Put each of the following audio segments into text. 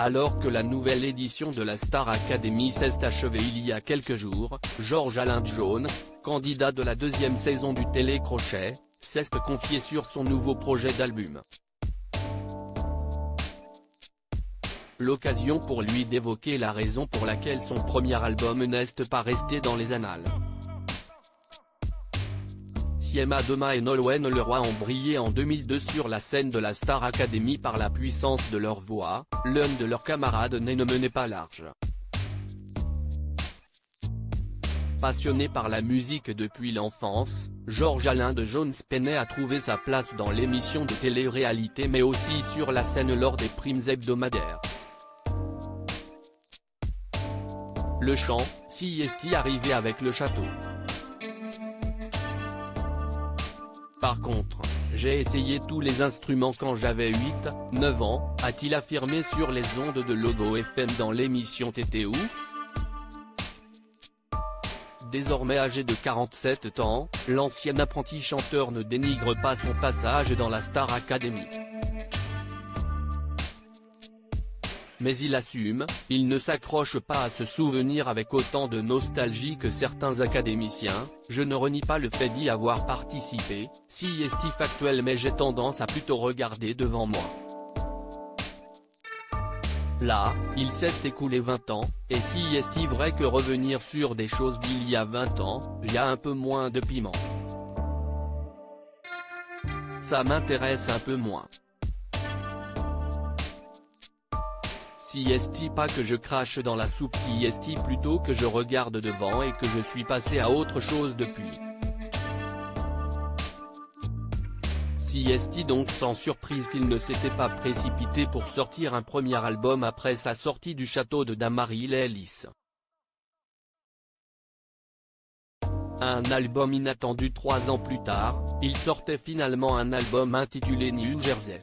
Alors que la nouvelle édition de la Star Academy s'est achevée il y a quelques jours, George Alain Jones, candidat de la deuxième saison du télécrochet, s'est confié sur son nouveau projet d'album. L'occasion pour lui d'évoquer la raison pour laquelle son premier album n'est pas resté dans les annales. Siema Doma et Nolwenn Leroy ont brillé en 2002 sur la scène de la Star Academy par la puissance de leur voix, l'un de leurs camarades ne menait pas large. Passionné par la musique depuis l'enfance, George Alain Jones peinait à trouver sa place dans l'émission de télé-réalité mais aussi sur la scène lors des primes hebdomadaires. Le chant, si est arrivé avec le château. Par contre, j'ai essayé tous les instruments quand j'avais 8-9 ans, a-t-il affirmé sur les ondes de Logo FM dans l'émission T'étais où ? Désormais âgé de 47 ans, l'ancien apprenti chanteur ne dénigre pas son passage dans la Star Academy. Mais il assume, il ne s'accroche pas à ce souvenir avec autant de nostalgie que certains académiciens, je ne renie pas le fait d'y avoir participé, si est factuel mais j'ai tendance à plutôt regarder devant moi. Là, il s'est écoulé 20 ans, et si est vrai que revenir sur des choses d'il y a 20 ans, il y a un peu moins de piment. Ça m'intéresse un peu moins. Si est pas que je crache dans la soupe, si est plutôt que je regarde devant et que je suis passé à autre chose depuis. Si est donc sans surprise qu'il ne s'était pas précipité pour sortir un premier album après sa sortie du château de Dammaril-Ellis. Un album inattendu 3 ans plus tard, il sortait finalement un album intitulé New Jersey.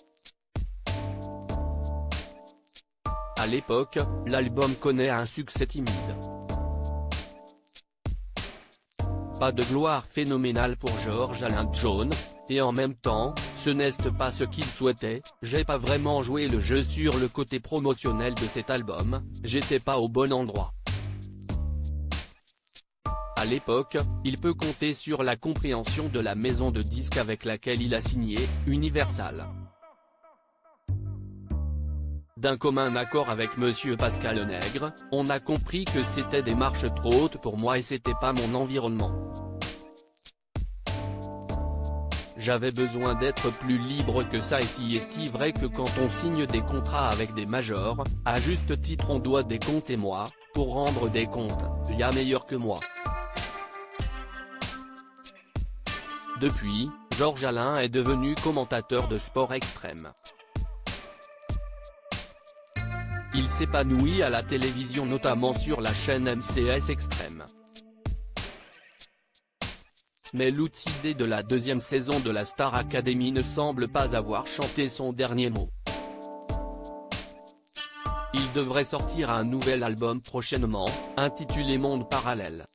À l'époque, l'album connaît un succès timide. Pas de gloire phénoménale pour George Alain Jones, et en même temps, ce n'est pas ce qu'il souhaitait, j'ai pas vraiment joué le jeu sur le côté promotionnel de cet album, j'étais pas au bon endroit. À l'époque, il peut compter sur la compréhension de la maison de disques avec laquelle il a signé, Universal. D'un commun accord avec Monsieur Pascal Nègre, on a compris que c'était des marches trop hautes pour moi et c'était pas mon environnement. J'avais besoin d'être plus libre que ça et si est vrai que quand on signe des contrats avec des majors, à juste titre on doit des comptes et moi, pour rendre des comptes, y a meilleur que moi. Depuis, George Alain est devenu commentateur de sport extrême. Il s'épanouit à la télévision notamment sur la chaîne MCS Extrême. Mais l'outil de la deuxième saison de la Star Academy ne semble pas avoir chanté son dernier mot. Il devrait sortir un nouvel album prochainement, intitulé Monde Parallèle.